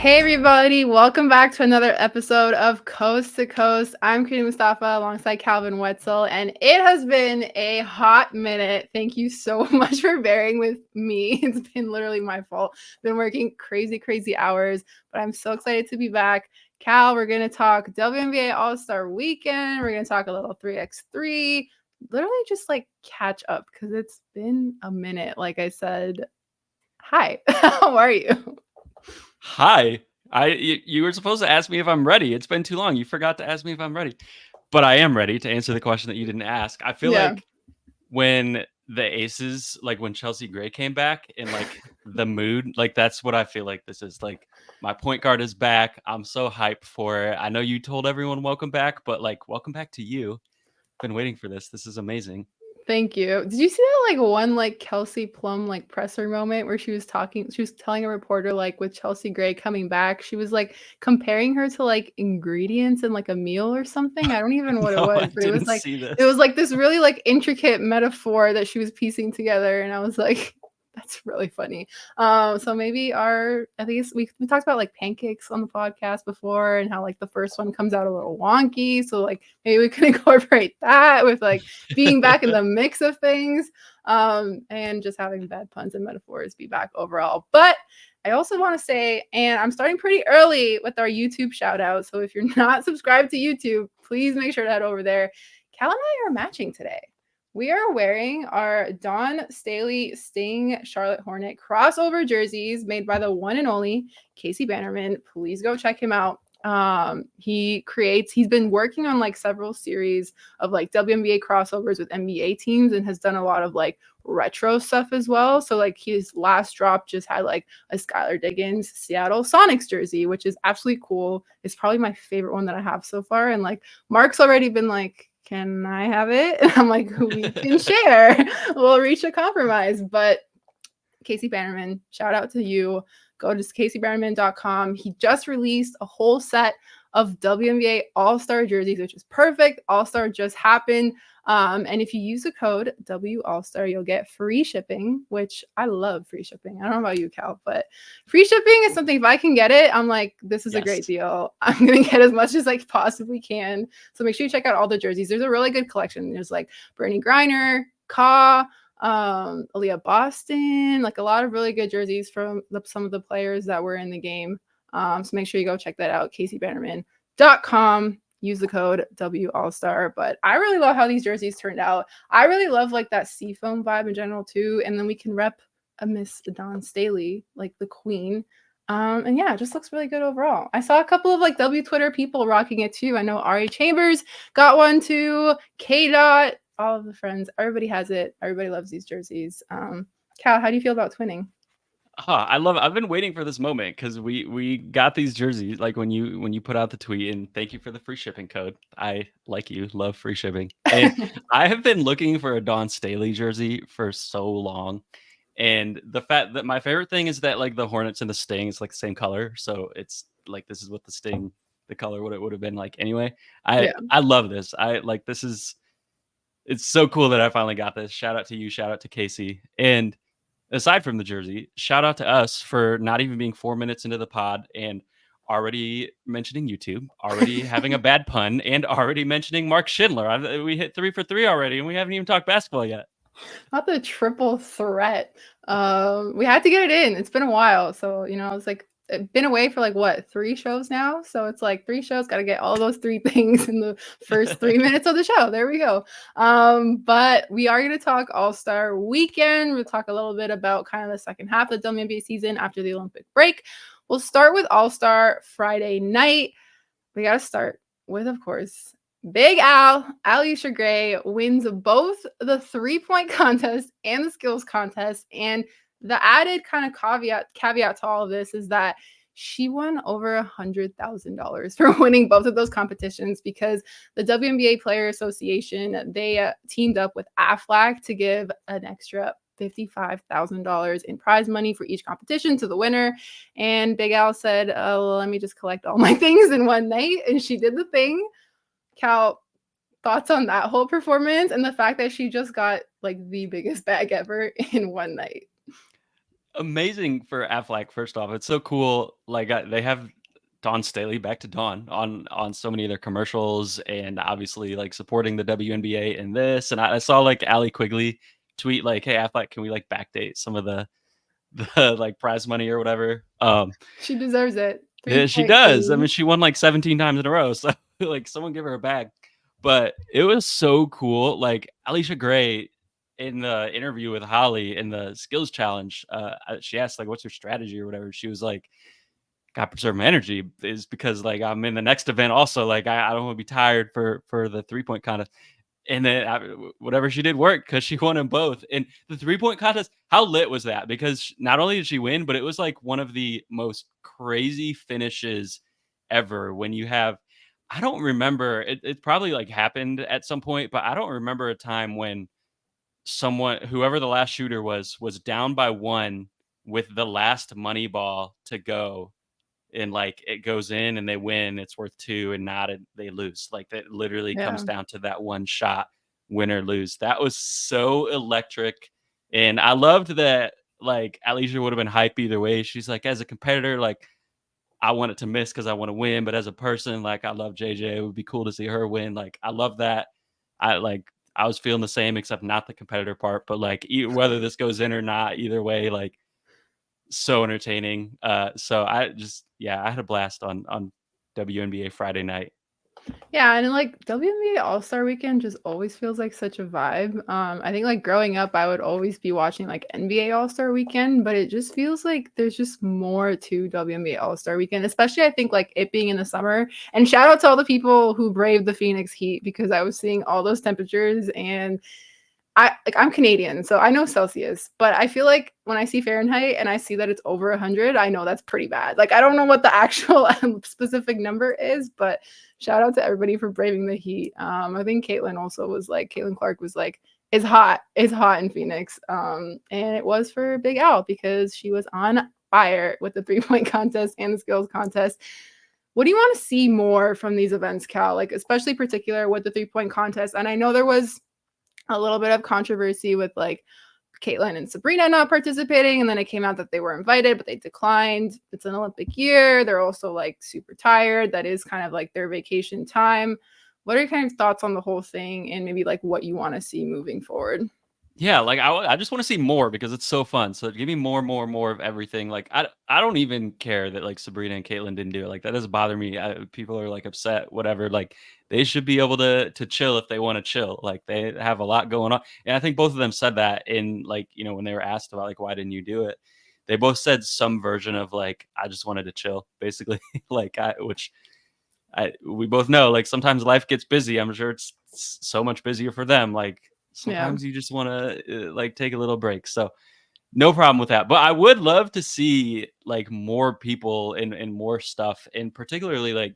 Hey everybody, welcome back to another episode of Coast to Coast. I'm Crina Mustafa alongside Calvin Wetzel, and it has been a hot minute. Thank you so much for bearing with me. It's been literally my fault. Been working crazy hours, but I'm so excited to be back. Cal, we're going to talk WNBA All-Star Weekend. We're going to talk a little 3x3, literally just like catch up because it's been a minute. Like I said, hi, how are you? Hi. You were supposed to ask me if I'm ready. It's been too long. You forgot to ask me if I'm ready. But I am ready to answer the question that you didn't ask. I feel Yeah. like when the Aces, like when Chelsea Gray came back in like the mood, like that's what I feel like this is. Like my point guard is back. I'm so hyped for it. I know you told everyone welcome back, but like welcome back to you. Been waiting for this. This is amazing. Thank you. Did you see that like one like Kelsey Plum like presser moment where she was telling a reporter like with Chelsea Gray coming back, she was like comparing her to like ingredients in like a meal or something. I don't even know what it No, I was, but didn't see it this. was like this really like intricate metaphor that she was piecing together, and I was like, that's really funny. So maybe I think we talked about like pancakes on the podcast before and how like the first one comes out a little wonky. So like maybe we can incorporate that with like being back in the mix of things, and just having bad puns and metaphors be back overall. But I also want to say, and I'm starting pretty early with our YouTube shout out. So if you're not subscribed to YouTube, please make sure to head over there. Cal and I are matching today. We are wearing our Dawn Staley Sting Charlotte Hornet crossover jerseys made by the one and only Casey Bannerman. Please go check him out. He's been working on like several series of like WNBA crossovers with NBA teams and has done a lot of like retro stuff as well. So like his last drop just had like a Skylar Diggins Seattle Sonics jersey, which is absolutely cool. It's probably my favorite one that I have so far. And like Mark's already been like, can I have it? And I'm like, we can share. We'll reach a compromise. But Casey Bannerman, shout out to you. Go to caseybannerman.com. He just released a whole set of WNBA All-Star jerseys, which is perfect. All-Star just happened. And if you use the code W All-Star, you'll get free shipping, which I love free shipping. I don't know about you, Cal, but free shipping is something, if I can get it, I'm like, this is a great Yes. deal. I'm going to get as much as I possibly can. So make sure you check out all the jerseys. There's a really good collection. There's like Bernie Griner, Ka, Aaliyah Boston, like a lot of really good jerseys from some of the players that were in the game. So make sure you go check that out, caseybannerman.com. Use the code W All-Star. But I really love how these jerseys turned out. I really love like that seafoam vibe in general too. And then we can rep a Miss Dawn Staley, like the queen. And yeah, it just looks really good overall. I saw a couple of like W Twitter people rocking it too. I know Ari Chambers got one too. K Dot, all of the friends, everybody has it. Everybody loves these jerseys. Cal, how do you feel about twinning? I love it. I've been waiting for this moment because we got these jerseys like when you put out the tweet, and thank you for the free shipping code. I like you, love free shipping. And I have been looking for a Dawn Staley jersey for so long. And the fact that my favorite thing is that like the Hornets and the Sting is like the same color. So it's like this is what the Sting, the color what it would have been like anyway. I Yeah. I love this. I like this is it's so cool that I finally got this. Shout out to you, shout out to Casey. And aside from the jersey, shout out to us for not even being 4 minutes into the pod and already mentioning YouTube, already having a bad pun, and already mentioning Mark Schindler. We hit 3 for 3 already, and we haven't even talked basketball yet. Not the triple threat. We had to get it in. It's been a while. So, it's like been away for like what, 3 shows now? So it's like 3 shows, gotta get all those 3 things in the first 3 minutes of the show. There we go. But we are gonna talk All-Star weekend. We'll talk a little bit about kind of the second half of the WNBA season after the Olympic break. We'll start with All-Star Friday night. We gotta start with, of course, Big Al, Allisha Gray wins both the 3-point contest and the skills contest. And the added kind of caveat to all of this is that she won over $100,000 for winning both of those competitions because the WNBA Player Association, they teamed up with AFLAC to give an extra $55,000 in prize money for each competition to the winner. And Big Al said, let me just collect all my things in one night. And she did the thing. Cal, thoughts on that whole performance and the fact that she just got like the biggest bag ever in one night? amazing for Affleck. First off, it's so cool. Like they have Dawn Staley, back to Dawn, on so many of their commercials, and obviously like supporting the WNBA in this. And I saw like Allie Quigley tweet like, "Hey Affleck, can we like backdate some of the like prize money or whatever?" She deserves it. Yeah, she 3-point does. I mean, queen. she won like 17 times in a row, so like someone give her a bag. But it was so cool. Like Allisha Gray in the interview with Holly in the skills challenge, she asked like, "What's your strategy or whatever?" She was like, "God, preserve my energy is because like I'm in the next event also. Like I don't want to be tired for the 3-point contest." And then whatever she did worked because she won them both. And the 3-point contest, how lit was that? Because not only did she win, but it was like one of the most crazy finishes ever. When you have, I don't remember, it probably like happened at some point, but I don't remember a time when someone, whoever the last shooter was down by one with the last money ball to go, and like it goes in and they win, it's worth two, and not they lose. Like that literally comes Yeah. down to that one shot, win or lose. That was so electric. And I loved that like Alicia would have been hype either way. She's like, as a competitor, like I want it to miss because I want to win. But as a person, like I love JJ. It would be cool to see her win. Like I love that. I like I was feeling the same, except not the competitor part. But like whether this goes in or not, either way, like so entertaining. So I just yeah, I had a blast on WNBA Friday night. Yeah, and like WNBA All-Star Weekend just always feels like such a vibe. I think like growing up, I would always be watching like NBA All-Star Weekend, but it just feels like there's just more to WNBA All-Star Weekend, especially I think like it being in the summer. And shout out to all the people who braved the Phoenix Heat because I was seeing all those temperatures and I'm Canadian, so I know Celsius, but I feel like when I see Fahrenheit and I see that it's over 100, I know that's pretty bad. Like I don't know what the actual specific number is, but shout out to everybody for braving the heat. I think Caitlin Clark was like, it's hot in Phoenix," and it was for Big Al because she was on fire with the 3-point contest and the skills contest. What do you want to see more from these events, Cal? Like especially particular with the 3-point contest, and I know there was a little bit of controversy with like Caitlin and Sabrina not participating, and then it came out that they were invited, but they declined. It's an Olympic year. They're also like super tired. That is kind of like their vacation time. What are your kind of thoughts on the whole thing, and maybe like what you want to see moving forward? Yeah, like I just want to see more because it's so fun. So give me more of everything. Like I don't even care that like Sabrina and Caitlin didn't do it. Like that doesn't bother me. People are like upset, whatever. Like they should be able to chill if they want to chill. Like they have a lot going on, and I think both of them said that in like when they were asked about like why didn't you do it, they both said some version of like I just wanted to chill, basically. Like which we both know like sometimes life gets busy. I'm sure it's so much busier for them. Like Yeah. sometimes you just want to like take a little break. So no problem with that. But I would love to see like more people and more stuff, and particularly like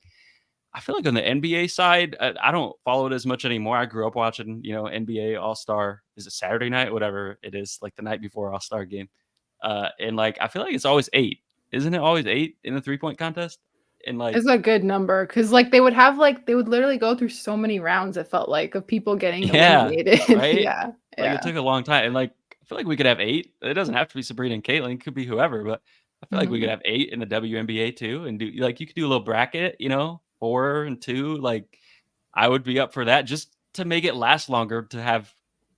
I feel like on the NBA side, I don't follow it as much anymore. I grew up watching, NBA All-Star. Is it Saturday night? Whatever it is, like the night before All-Star game. And like I feel like it's always 8. Isn't it always 8 in the 3-point contest? And like It's a good number because like they would literally go through so many rounds, it felt like, of people getting yeah, eliminated. right? Yeah. Like it Yeah. took a long time. And like I feel like we could have 8. It doesn't have to be Sabrina and Caitlin, it could be whoever, but I feel like we could Mhm. have 8 in the WNBA too and do like you could do a little bracket, 4 and 2. Like I would be up for that just to make it last longer to have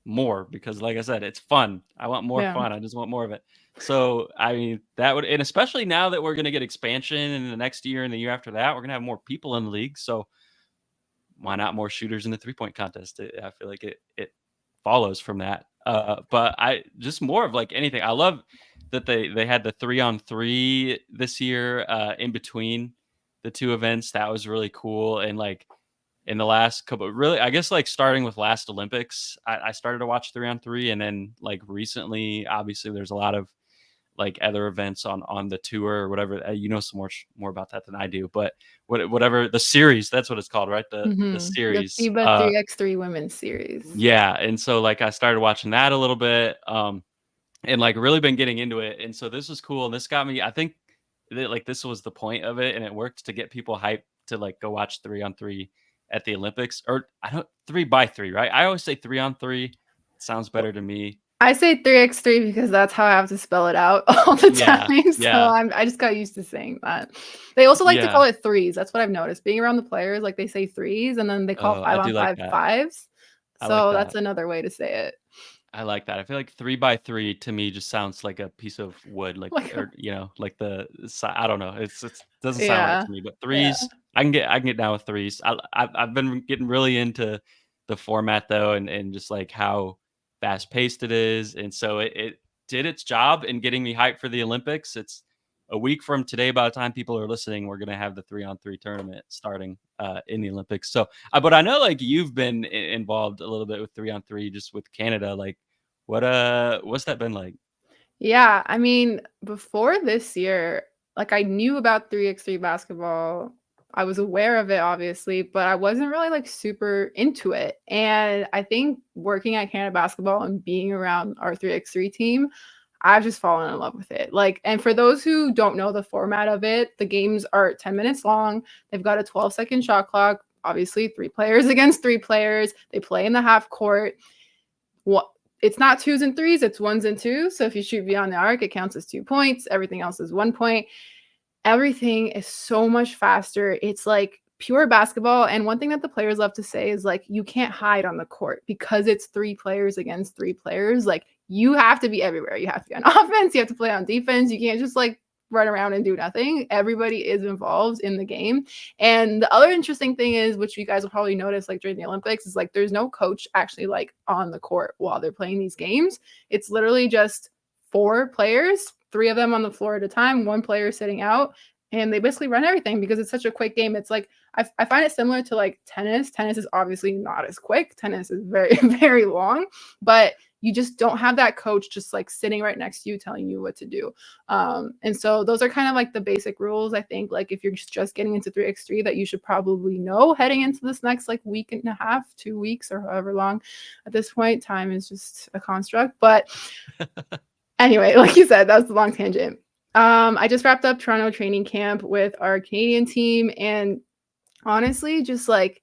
more because like I said, it's fun. I want more Yeah. fun. I just want more of it. So I mean that would, and especially now that we're gonna get expansion in the next year and the year after that, we're gonna have more people in the league. So why not more shooters in the 3-point contest? I feel like it follows from that. But I just more of like anything. I love that they had the 3-on-3 this year in between the two events. That was really cool. And like in the last couple, really, I guess like starting with last Olympics, I started to watch 3-on-3, and then like recently, obviously, there's a lot of like other events on the tour or whatever. You know some more about that than I do, but whatever the series, that's what it's called, right? The The series. FIBA 3x3 women's series. Yeah, and so like I started watching that a little bit, and like really been getting into it. And so this was cool, and this got me. I think that like this was the point of it, and it worked to get people hyped to like go watch 3-on-3 at the Olympics, or I don't 3 by 3, right? I always say 3-on-3. Sounds better to me. I say 3x3 because that's how I have to spell it out all the Yeah, time. So yeah, I just got used to saying that. They also like to yeah. call it threes. That's what I've noticed. Being around the players, like they say threes and then they call Oh, I five do on like five that. fives. I like So that's that. another way to say it. I like that. I feel like 3 by 3 to me just sounds like a piece of wood, like, Like, or, like I don't know. It's doesn't sound right yeah. to me, but Yeah. 3s, I can get down with 3s. I've been getting really into the format though, and just like how fast paced it is. And so it did its job in getting me hyped for the Olympics. It's a week from today. By the time people are listening, we're gonna have the 3-on-3 tournament starting in the Olympics. So, but I know like you've been involved a little bit with 3-on-3 just with Canada. Like, what's that been like? Yeah, I mean, before this year, like I knew about 3x3 basketball. I was aware of it obviously, but I wasn't really like super into it. And I think working at Canada Basketball and being around our 3x3 team, I've just fallen in love with it. Like, and for those who don't know the format of it, the games are 10 minutes long. They've got a 12-second shot clock, obviously 3 players against 3 players. They play in the half court. What, it's not twos and threes, it's ones and twos. So if you shoot beyond the arc, it counts as 2 points. Everything else is 1 point. Everything is so much faster. It's like pure basketball. And one thing that the players love to say is like, you can't hide on the court because it's 3 players against 3 players. Like, you have to be everywhere. You have to be on offense, you have to play on defense. You can't just like run around and do nothing. Everybody is involved in the game. And the other interesting thing is, which you guys will probably notice like during the Olympics, is like there's no coach actually like on the court while they're playing these games. It's literally just 4 players, 3 of them on the floor at a time, 1 player sitting out, and they basically run everything because it's such a quick game. It's like I find it similar to like tennis. Tennis is obviously not as quick. Tennis is very very long, but you just don't have that coach just like sitting right next to you telling you what to do. And so those are kind of like the basic rules. I think like if you're just getting into 3x3 that you should probably know heading into this next like week and a half, 2 weeks, or however long. At this point, time is just a construct. But anyway, like you said, that's the long tangent. I just wrapped up Toronto training camp with our Canadian team, and honestly, just like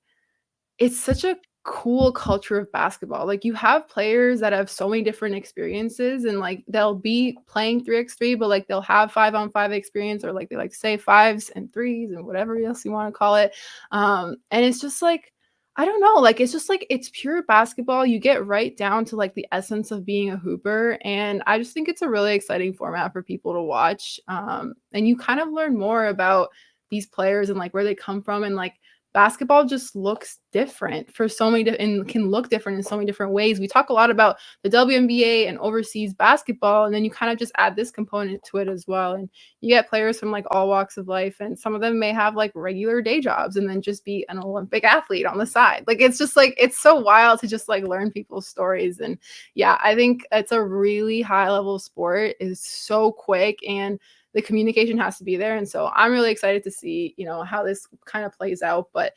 it's such a cool culture of basketball. Like you have players that have so many different experiences, and like they'll be playing 3x3, but like they'll have 5-on-5 experience, or like they like to say fives and threes and whatever else you want to call it. And it's just like, I don't know, like it's just like it's pure basketball. You get right down to like the essence of being a hooper, and I just think it's a really exciting format for people to watch. And you kind of learn more about these players and like where they come from, and like basketball just looks different for so many and can look different in so many different ways. We talk a lot about the WNBA and overseas basketball, and then you kind of just add this component to it as well. And you get players from like all walks of life, and some of them may have like regular day jobs and then just be an Olympic athlete on the side. Like it's just like it's so wild to just like learn people's stories. And yeah, I think it's a really high level sport. It's so quick, and the communication has to be there. And so I'm really excited to see, how this kind of plays out. But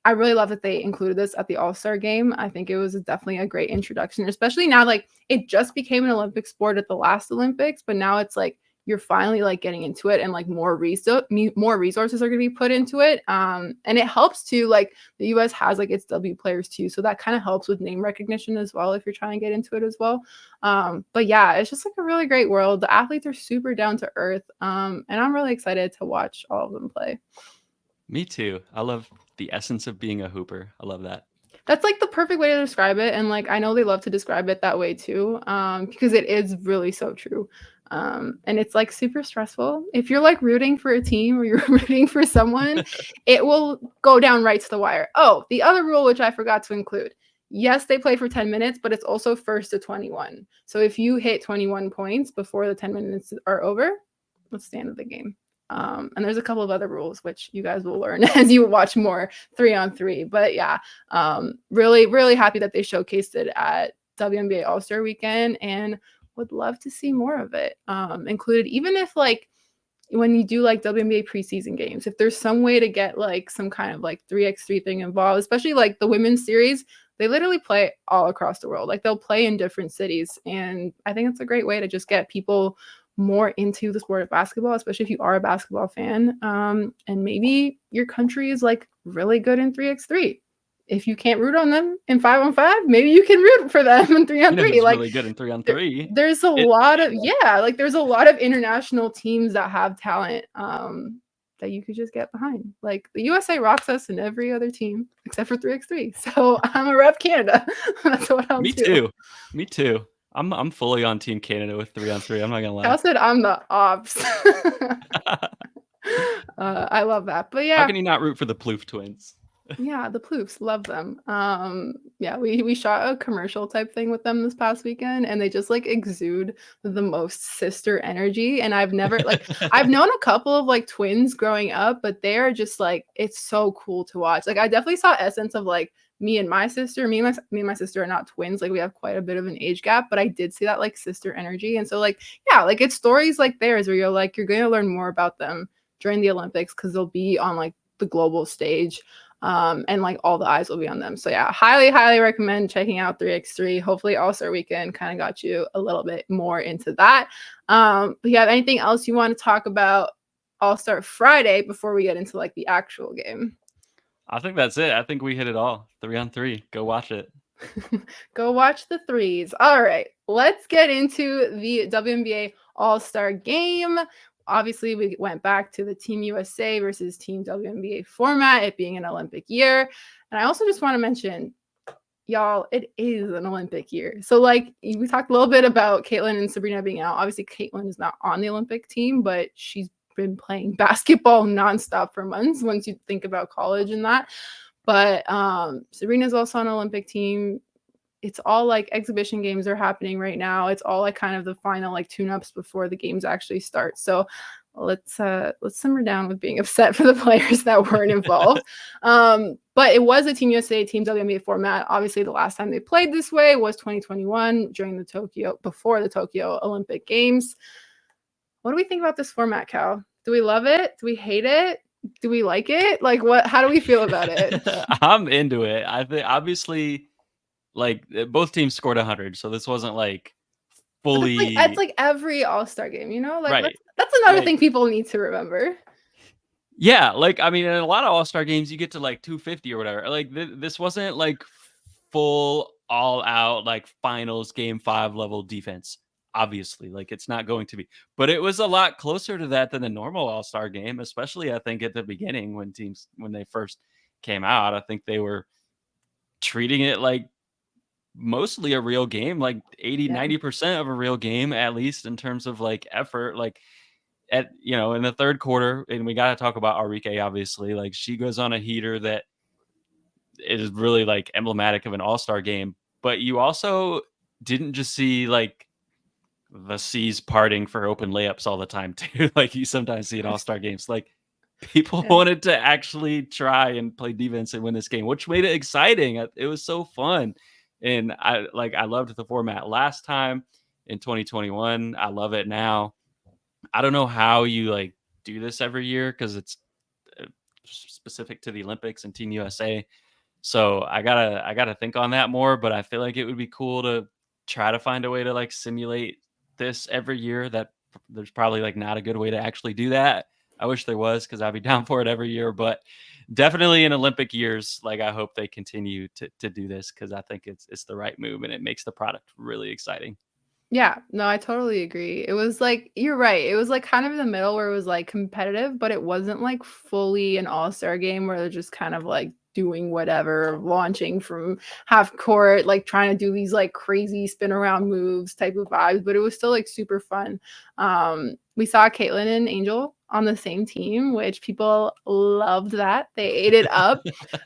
I really love that they included this at the All-Star game. I think it was definitely a great introduction, especially now, like it just became an Olympic sport at the last Olympics, but now it's like you're finally like getting into it, and like more resources are going to be put into it. And it helps too, like the US has like its W players too. So that kind of helps with name recognition as well if you're trying to get into it as well. But yeah, it's just like a really great world. The athletes are super down to earth. And I'm really excited to watch all of them play. Me too. I love the essence of being a hooper. I love that. That's like the perfect way to describe it. And like I know they love to describe it that way too, because it is really so true. And it's like super stressful. If you're like rooting for a team or you're rooting for someone, it will go down right to the wire. Oh, the other rule, which I forgot to include. Yes, they play for 10 minutes, but it's also first to 21. So if you hit 21 points before the 10 minutes are over, that's the end of the game. And there's a couple of other rules which you guys will learn as you watch more 3-on-3. But yeah, really, really happy that they showcased it at WNBA All-Star weekend, and would love to see more of it included. Even if like when you do like WNBA preseason games, if there's some way to get like some kind of like 3x3 thing involved, especially like the women's series, they literally play all across the world. Like they'll play in different cities. And I think it's a great way to just get people more into the sport of basketball, especially if you are a basketball fan. And maybe your country is like really good in 3x3. if you can't root on them in 5-on-5, maybe you can root for them in 3-on-3. Crina's Like really good in 3-on-3. there's a lot of like there's a lot of international teams that have talent that you could just get behind. Like the USA rocks us in every other team except for 3x3. So I'm a rep Canada. That's what I'll do. Me too. I'm fully on Team Canada with 3-on-3. I'm not gonna lie. Cal said I'm the ops. I love that. But How yeah. can you not root for the Plouffe twins? Yeah, the Ploufs, love them. Yeah, we shot a commercial type thing with them this past weekend, and they just like exude the most sister energy. And I've never like I've known a couple of like twins growing up, but they're just like it's so cool to watch. Like I definitely saw essence of like me and my sister. Me and my sister are not twins. Like we have quite a bit of an age gap, but I did see that like sister energy. And so like yeah, like it's stories like theirs where you're gonna learn more about them during the Olympics because they'll be on like the global stage. And like all the eyes will be on them. So yeah, highly recommend checking out 3x3. Hopefully All-Star Weekend kind of got you a little bit more into that. But you have anything else you want to talk about All-Star Friday before we get into like the actual game? I think that's it. I think we hit it all. 3-on-3. Go watch it. Go watch the threes. All right, let's get into the WNBA All-Star game. Obviously, we went back to the Team USA versus Team WNBA format, it being an Olympic year. And I also just want to mention, y'all, it is an Olympic year. So, like, we talked a little bit about Caitlin and Sabrina being out. Obviously, Caitlin is not on the Olympic team, but she's been playing basketball nonstop for months once you think about college and that. But Sabrina's also on an Olympic team. It's all like exhibition games are happening right now. It's all like kind of the final like tune-ups before the games actually start. So let's simmer down with being upset for the players that weren't involved. But it was a Team USA, Team WNBA format. Obviously, the last time they played this way was 2021 before the Tokyo Olympic Games. What do we think about this format, Cal? Do we love it? Do we hate it? Do we like it? Like what? How do we feel about it? I'm into it. I think obviously like both teams scored 100, so this wasn't like fully. That's like every All-Star game, you know? Like right. that's another thing people need to remember. Yeah, like I mean, in a lot of All-Star games, you get to like 250 or whatever. Like this wasn't like full all out like finals game 5 level defense. Obviously, like it's not going to be, but it was a lot closer to that than the normal All-Star game, especially I think at the beginning when they first came out. I think they were treating it like mostly a real game, like 80-90% of a real game, at least in terms of like effort. Like in the third quarter, and we got to talk about Arike, obviously. Like she goes on a heater that is really like emblematic of an All-Star game, but you also didn't just see like the seas parting for open layups all the time too. Like you sometimes see in All-Star games, like people wanted to actually try and play defense and win this game, which made it exciting. It was so fun. And I loved the format last time in 2021. I love it now. I don't know how you like do this every year because it's specific to the Olympics and Team USA. So I gotta think on that more. But I feel like it would be cool to try to find a way to like simulate this every year. That there's probably like not a good way to actually do that. I wish there was because I'd be down for it every year. But definitely in Olympic years, like I hope they continue to do this because I think it's the right move and it makes the product really exciting. Yeah, no, I totally agree. It was like you're right. It was like kind of in the middle where it was like competitive, but it wasn't like fully an all-star game where they're just kind of like doing whatever, launching from half court, like trying to do these like crazy spin around moves type of vibes, but it was still like super fun. We saw Caitlin and Angel on the same team, which people loved that. They ate it up.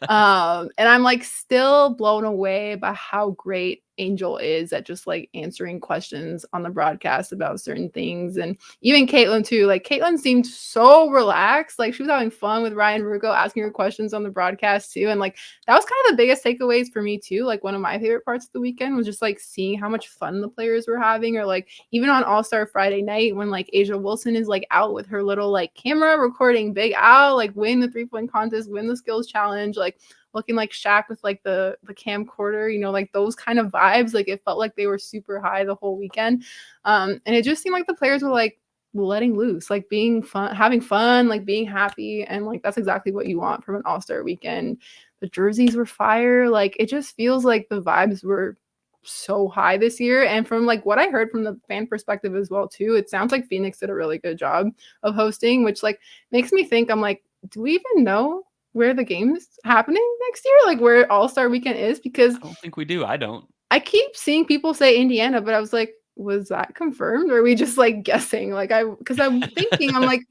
And I'm like still blown away by how great Angel is at just like answering questions on the broadcast about certain things. And even Caitlin too. Like Caitlin seemed so relaxed. Like she was having fun with Ryan Ruocco asking her questions on the broadcast too. And like that was kind of the biggest takeaways for me too. Like one of my favorite parts of the weekend was just like seeing how much fun the players were having, or like even on All-Star Friday night when like Asia Wilson is like out with her little like camera recording Big Al like win the 3-point contest, win the skills challenge, like looking like Shaq with like the camcorder, you know, like those kind of vibes. Like it felt like they were super high the whole weekend. And it just seemed like the players were like letting loose, like being fun, having fun, like being happy. And like that's exactly what you want from an All-Star weekend. The jerseys were fire. Like it just feels like the vibes were so high this year. And from like what I heard from the fan perspective as well too, it sounds like Phoenix did a really good job of hosting, which like makes me think, I'm like, do we even know where the game's happening next year? Like where All-Star weekend is? Because I don't think we do. I don't. I keep seeing people say Indiana, but I was like, was that confirmed? Or are we just like guessing? Like because I'm thinking, I'm like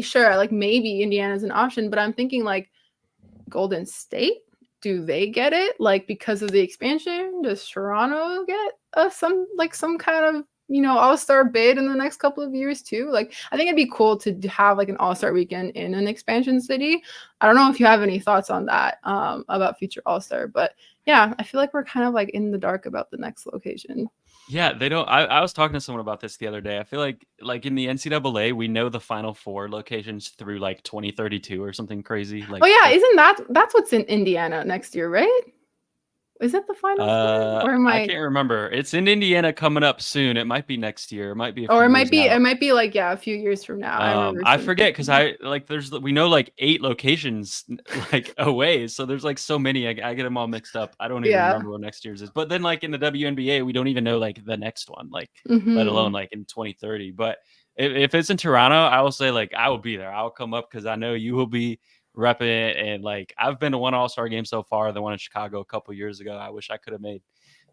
sure, like maybe Indiana's an option, but I'm thinking like Golden State, do they get it? Like because of the expansion, does Toronto get some kind of All-Star bid in the next couple of years too? Like I think it'd be cool to have like an All-Star weekend in an expansion city. I don't know if you have any thoughts on that about future All-Star, but yeah, I feel like we're kind of like in the dark about the next location. Yeah, they don't. I was talking to someone about this the other day. I feel like in the NCAA, we know the Final Four locations through like 2032 or something crazy. Oh Like yeah, isn't that's what's in Indiana next year, right? Is it the Final Four, or am I I? can't remember. It's in Indiana coming up soon. It might be next year. It might be a Or few it might years be. It out. might be like a few years from now. I remember I seeing forget because something. we know like 8 locations like away. So there's like so many. I get them all mixed up. I don't even Yeah. remember what next year's is. But then like in the WNBA, we don't even know like the next one, like let alone Mm-hmm. like in 2030. But if it's in Toronto, I will say like I will be there. I'll come up because I know you will be repping it. And like I've been to one All-Star game so far, the one in Chicago a couple years ago. I wish I could have made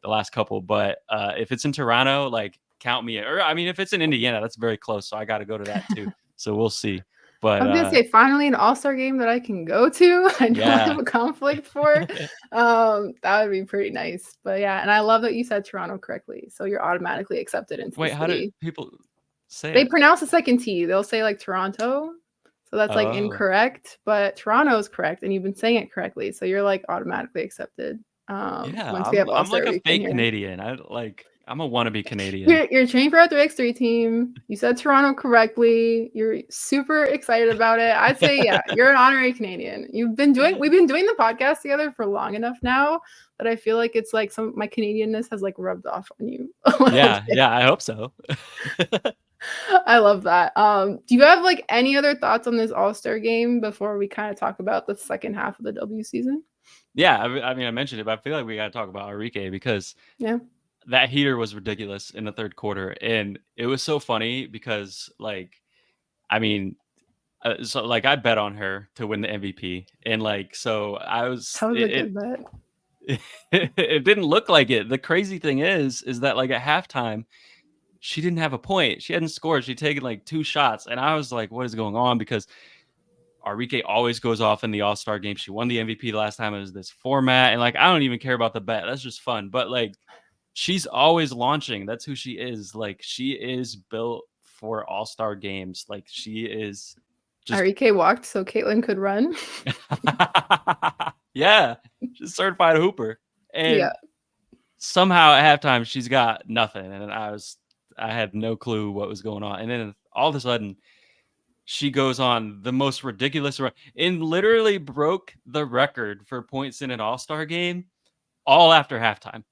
the last couple, but if it's in Toronto, like count me in. Or I mean, if it's in Indiana, that's very close, so I got to go to that too. So we'll see. I But was gonna say finally an All-Star game that I can go to. I don't have yeah. a conflict for. That would be pretty nice. But yeah, and I love that you said Toronto correctly. So you're automatically accepted into the Wait, how did city. people say They it? pronounce the second T. They'll say like Toronto. So that's like Oh, incorrect, but Toronto is correct, and you've been saying it correctly. So you're like automatically accepted yeah. once we have I'm like All-Star a weekend fake here. Canadian. I'm a wannabe Canadian. You're training for our 3x3 team. You said Toronto correctly. You're super excited about it. I'd say, yeah, you're an honorary Canadian. We've been doing the podcast together for long enough now that I feel like it's like my Canadianness has like rubbed off on you a little Yeah, bit. yeah. I hope so. I love that. Do you have like any other thoughts on this All-Star game before we kind of talk about the second half of the W season? Yeah, I mean, I mentioned it, but I feel like we got to talk about Enrique because Yeah. that heater was ridiculous in the third quarter, and it was so funny because like, I mean, so like I bet on her to win the MVP, and like so I was That was a good bet. it didn't look like it. The crazy thing is that like at halftime she didn't have a point. She hadn't scored. She'd taken like 2 shots, and I was like, what is going on? Because Enrique always goes off in the All-Star game. She won the MVP the last time it was this format, and like I don't even care about the bet. That's just fun. But like she's always launching. That's who she is. Like she is built for All-Star games. Like she is just Enrique walked so Caitlin could run. yeah, she's a certified hooper. Yeah. And somehow at halftime she's got nothing. And I had no clue what was going on. And then all of a sudden she goes on the most ridiculous run and literally broke the record for points in an All-Star game all after halftime.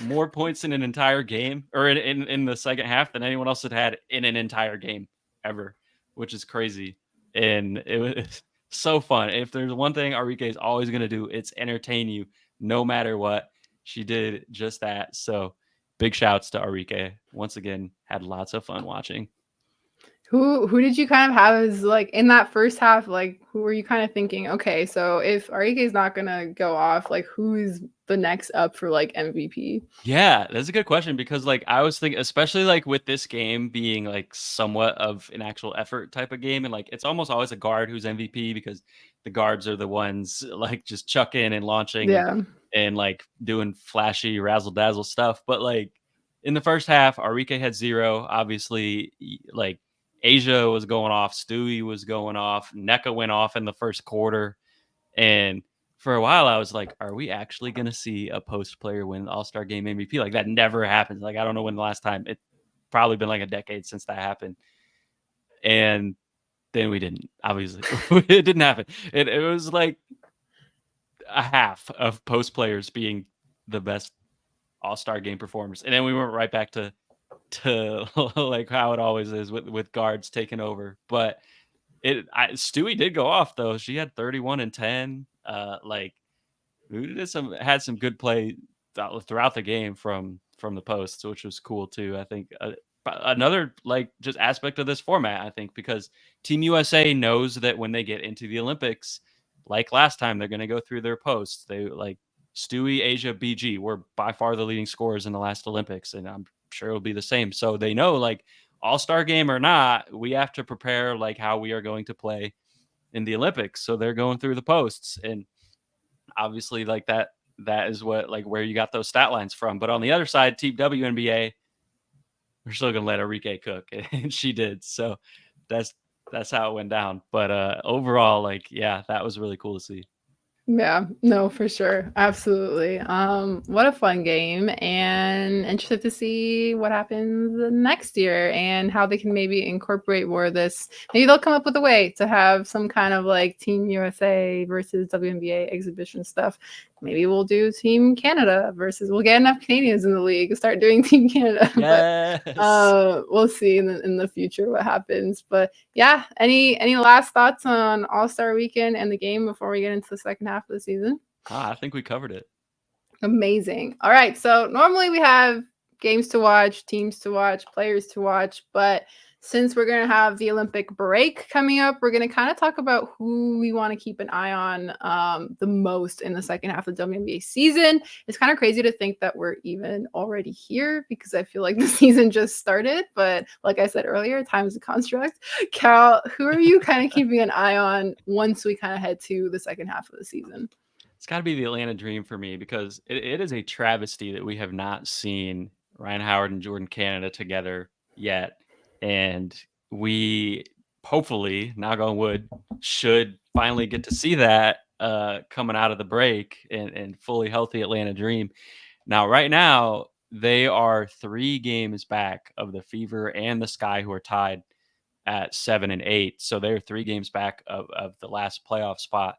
More points in an entire game or in the second half than anyone else had in an entire game ever, which is crazy. And it was so fun. If there's one thing Enrique is always going to do, it's entertain you no matter what. She did just that. So big shouts to Enrique. Once again, had lots of fun watching. Who did you kind of have as like in that first half? Like who were you kind of thinking? Okay, so if Enrique is not gonna go off, like who's the next up for like MVP? Yeah, that's a good question because like I was thinking, especially like with this game being like somewhat of an actual effort type of game, and like it's almost always a guard who's MVP because the guards are the ones like just chucking and launching Yeah, and like doing flashy razzle dazzle stuff. But like in the first half, Enrique had 0. Obviously, like Asia was going off, Stewie was going off, NECA went off in the first quarter, and for a while, I was like, are we actually going to see a post player win the All-Star game MVP? Like that never happens. Like, I don't know when the last time. It probably been like a decade since that happened. And then we didn't, obviously. It didn't happen. It was like a half of post players being the best All-Star game performers. And then we went right back to to like how it always is with guards taking over. But Stewie did go off though. She had 31 and 10. Like we had some good play throughout the game from the posts, which was cool too. I think another like just aspect of this format, I think, because Team USA knows that when they get into the Olympics, like last time, they're going to go through their posts. They like Stewie, Asia, BG were by far the leading scorers in the last Olympics, and I'm sure it'll be the same. So they know like All-Star game or not, we have to prepare like how we are going to play in the Olympics. So they're going through the posts, and obviously like that is what like where you got those stat lines from. But on the other side, Team WNBA, we're still gonna let Enrique cook, and she did. So that's that's how it went down. But overall, like yeah, that was really cool to see. Yeah, no, for sure. Absolutely. What a fun game, and interested to see what happens next year and how they can maybe incorporate more of this. Maybe they'll come up with a way to have some kind of like Team USA versus WNBA exhibition stuff. Maybe we'll do Team Canada versus we'll get enough Canadians in the league and start doing Team Canada. Yes. We'll see in the future what happens. But yeah, any last thoughts on All-Star weekend and the game before we get into the second half of the season? I think we covered it. Amazing. All right. So normally we have games to watch, teams to watch, players to watch, but since we're going to have the Olympic break coming up, we're going to kind of talk about who we want to keep an eye on the most in the second half of the WNBA season. It's kind of crazy to think that we're even already here because I feel like the season just started. But like I said earlier, time is a construct. Cal, who are you kind of keeping an eye on once we kind of head to the second half of the season? It's got to be the Atlanta Dream for me because it is a travesty that we have not seen Ryan Howard and Jordan Canada together yet. And we hopefully, knock on wood, should finally get to see that coming out of the break and fully healthy Atlanta Dream. Now, right now, they are 3 games back of the Fever and the Sky, who are tied at 7 and 8. So they're 3 games back of the last playoff spot.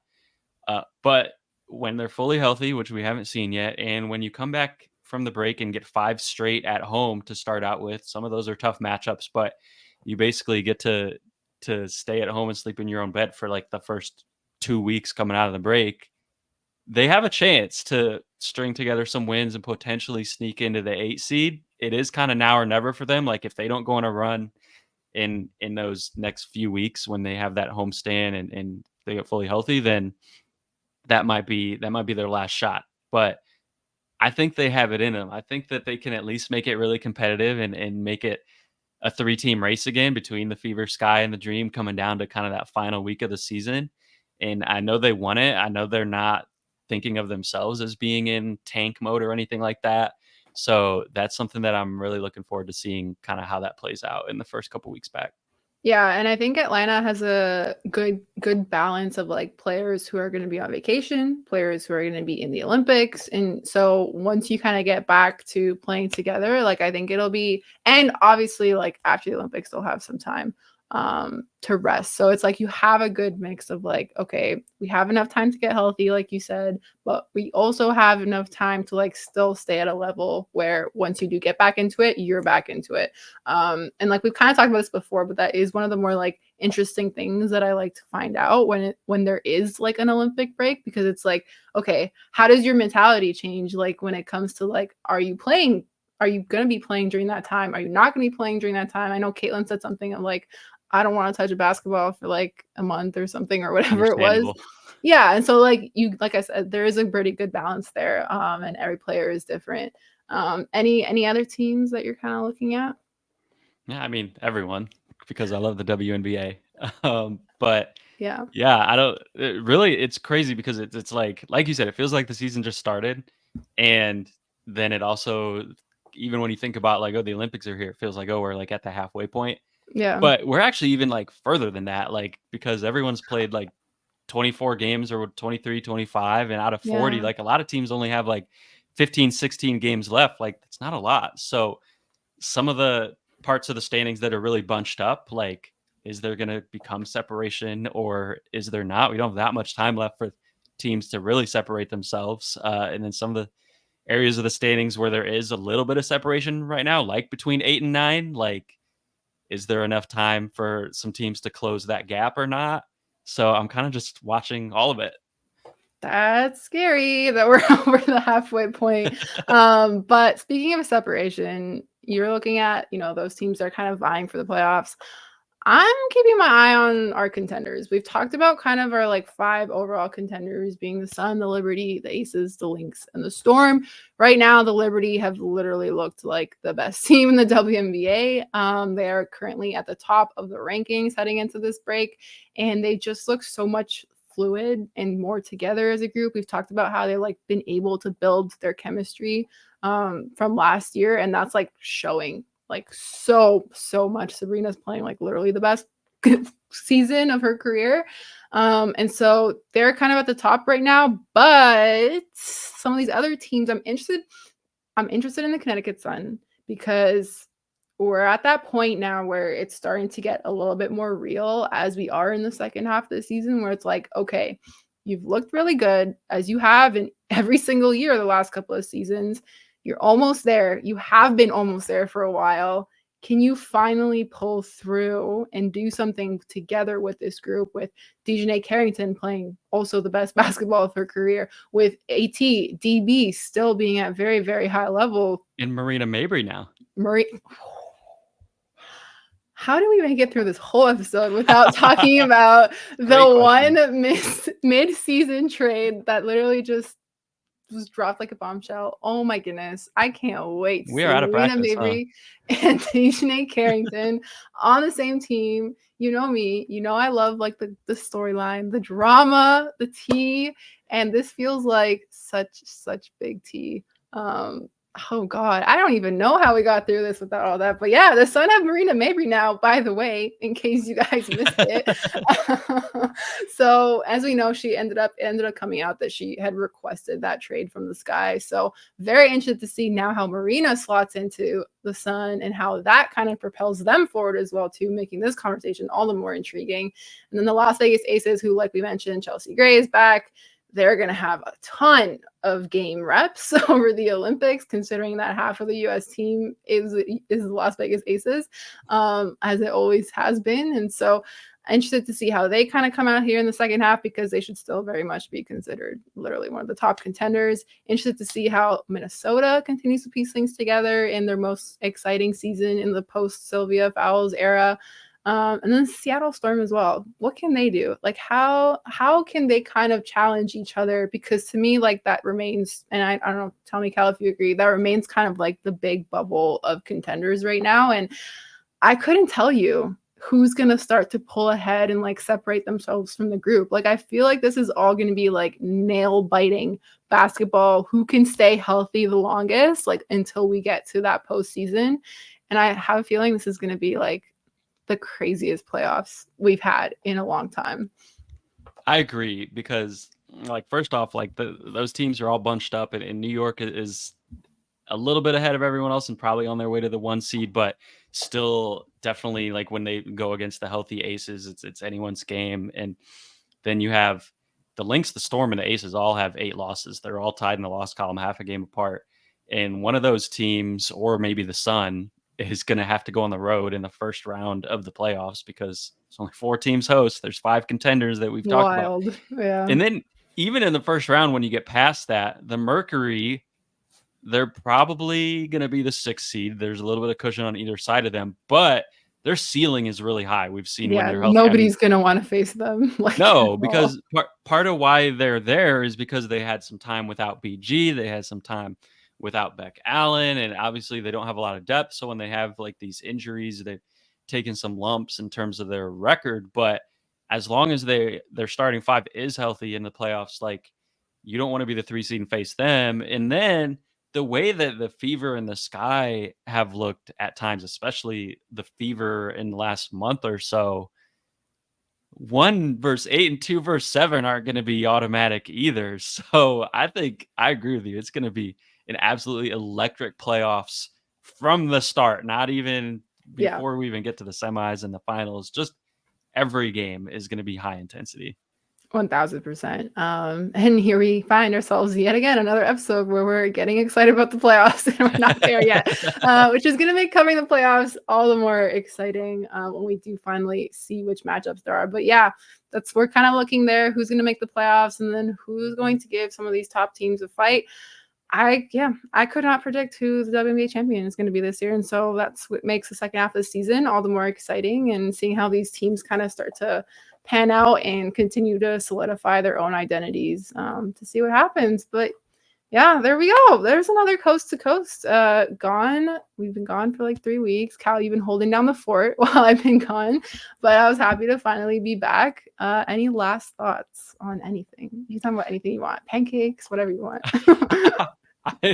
But when they're fully healthy, which we haven't seen yet, and when you come back from the break and get 5 straight at home to start out with, some of those are tough matchups, but you basically get to stay at home and sleep in your own bed for like the first 2 weeks coming out of the break. They have a chance to string together some wins and potentially sneak into the 8 seed. It is kind of now or never for them. Like if they don't go on a run in those next few weeks when they have that homestand and they get fully healthy, then that might be their last shot. But I think they have it in them. I think that they can at least make it really competitive and make it a 3-team race again between the Fever, Sky, and the Dream coming down to kind of that final week of the season. And I know they want it. I know they're not thinking of themselves as being in tank mode or anything like that. So that's something that I'm really looking forward to seeing kind of how that plays out in the first couple weeks back. Yeah, and I think Atlanta has a good balance of like players who are going to be on vacation, players who are going to be in the Olympics, and so once you kind of get back to playing together, like I think it'll be, and obviously like after the Olympics they'll have some time to rest. So it's like you have a good mix of like, okay, we have enough time to get healthy, like you said, but we also have enough time to like still stay at a level where once you do get back into it, you're back into it. And like we've kind of talked about this before, but that is one of the more like interesting things that I like to find out when there is like an Olympic break, because it's like, okay, how does your mentality change? Like when it comes to like, are you playing? Are you going to be playing during that time? Are you not going to be playing during that time? I know Caitlin said something of like, I don't want to touch a basketball for like a month or something or whatever it was. Understandable. Yeah. And so like you, like I said, there is a pretty good balance there. And every player is different. Any other teams that you're kind of looking at? Yeah, I mean everyone because I love the WNBA. But Yeah. yeah, I don't really. It's crazy because it's like you said, it feels like the season just started, and then it also, even when you think about like, oh, the Olympics are here, it feels like, oh, we're like at the halfway point, Yeah. but we're actually even like further than that, like because everyone's played like 24 games or 23, 25, and out of 40, Yeah. like a lot of teams only have like 15, 16 games left. Like that's not a lot. So some of the parts of the standings that are really bunched up, like, is there going to become separation or is there not? We don't have that much time left for teams to really separate themselves. And then some of the areas of the standings where there is a little bit of separation right now, like between 8 and 9. Like, is there enough time for some teams to close that gap or not? So I'm kind of just watching all of it. That's scary that we're over the halfway point. But speaking of separation, you're looking at, those teams that are kind of vying for the playoffs. I'm keeping my eye on our contenders. We've talked about kind of our like 5 overall contenders being the Sun, the Liberty, the Aces, the Lynx, and the Storm. Right now, the Liberty have literally looked like the best team in the WNBA. They are currently at the top of the rankings heading into this break, and they just look so much fluid and more together as a group. We've talked about how they've like been able to build their chemistry from last year, and that's like showing like so much. Sabrina's playing like literally the best season of her career. And so they're kind of at the top right now, but some of these other teams I'm interested in the Connecticut Sun, because we're at that point now where it's starting to get a little bit more real as we are in the second half of the season, where it's like, okay, you've looked really good as you have in every single year the last couple of seasons. You're almost there. You have been almost there for a while. Can you finally pull through and do something together with this group, with Dejanay Carrington playing also the best basketball of her career, with AT, DB still being at very, very high level. And Marina Mabry now. How do we make it through this whole episode without talking about the one mid-season trade that literally just was dropped like a bombshell? Oh my goodness. I can't wait to We see are out of Marina practice, Mabry and Dejanay Carrington on the same team. You know me. You know I love like the storyline, the drama, the tea, and this feels like such big tea. Oh God, I don't even know how we got through this without all that. But yeah, the Sun have Marina Mabry now, by the way, in case you guys missed it. So as we know, she ended up coming out that she had requested that trade from the Sky. So very interested to see now how Marina slots into the Sun and how that kind of propels them forward as well too, making this conversation all the more intriguing. And then the Las Vegas Aces, who, like we mentioned, Chelsea Gray is back. They're going to have a ton of game reps over the Olympics, considering that half of the U.S. team is the Las Vegas Aces, as it always has been. And so interested to see how they kind of come out here in the second half, because they should still very much be considered literally one of the top contenders. Interested to see how Minnesota continues to piece things together in their most exciting season in the post-Sylvia Fowles era. And then Seattle Storm as well. What can they do? Like how can they kind of challenge each other? Because to me, like that remains, and I don't know, tell me, Cal, if you agree, that remains kind of like the big bubble of contenders right now. And I couldn't tell you who's going to start to pull ahead and like separate themselves from the group. Like I feel like this is all going to be like nail biting basketball. Who can stay healthy the longest, like until we get to that postseason. And I have a feeling this is going to be like the craziest playoffs we've had in a long time. I agree, because like first off, like those teams are all bunched up, and New York is a little bit ahead of everyone else and probably on their way to the 1 seed, but still definitely like when they go against the healthy Aces, it's anyone's game. And then you have the Lynx, the Storm, and the Aces all have 8 losses. They're all tied in the loss column, half a game apart. And one of those teams, or maybe the Sun, is going to have to go on the road in the first round of the playoffs, because there's only 4 teams host. There's 5 contenders that we've talked about. Yeah. And then even in the first round, when you get past that, the Mercury, they're probably going to be the 6th seed. There's a little bit of cushion on either side of them, but their ceiling is really high. We've seen when they're healthy. Nobody's going to want to face them. No, because part of why they're there is because they had some time without BG. They had some time without Beck Allen, and obviously they don't have a lot of depth. So when they have like these injuries, they've taken some lumps in terms of their record. But as long as their starting 5 is healthy in the playoffs, like you don't want to be the 3 seed and face them. And then the way that the Fever and the Sky have looked at times, especially the Fever in the last month or so, 1 versus 8 and 2 versus 7 aren't going to be automatic either. So I think I agree with you. It's going to be an absolutely electric playoffs from the start, not even before we even get to the semis and the finals. Just every game is going to be high intensity. 1000%. And here we find ourselves yet again, another episode where we're getting excited about the playoffs and we're not there yet, which is going to make covering the playoffs all the more exciting when we do finally see which matchups there are. But yeah, we're kind of looking there, who's going to make the playoffs and then who's going to give some of these top teams a fight. I could not predict who the WNBA champion is going to be this year. And so that's what makes the second half of the season all the more exciting, and seeing how these teams kind of start to pan out and continue to solidify their own identities to see what happens. But yeah, there we go. There's another coast to coast gone. We've been gone for like 3 weeks. Cal, you've been holding down the fort while I've been gone, but I was happy to finally be back. Any last thoughts on anything? You can talk about anything you want. Pancakes, whatever you want.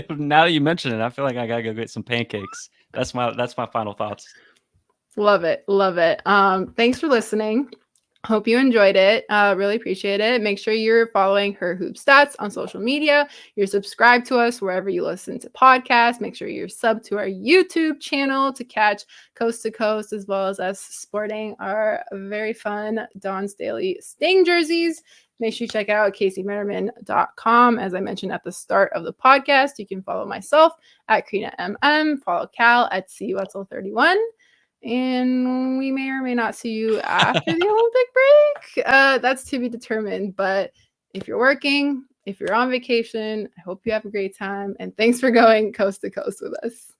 Now that you mention it, I feel like I gotta go get some pancakes. That's my final thoughts. Love it. Thanks for listening. Hope you enjoyed it. Really appreciate it. Make sure you're following Her Hoop Stats on social media. You're subscribed to us wherever you listen to podcasts. Make sure you're subbed to our YouTube channel to catch Coast to Coast, as well as us sporting our very fun Dawn's Daily Sting jerseys. Make sure you check out CaseyMetterman.com. As I mentioned at the start of the podcast, you can follow myself at Crina MM, follow Cal at Wetzel31. And we may or may not see you after the Olympic break. That's to be determined. But if you're working, if you're on vacation, I hope you have a great time. And thanks for going coast to coast with us.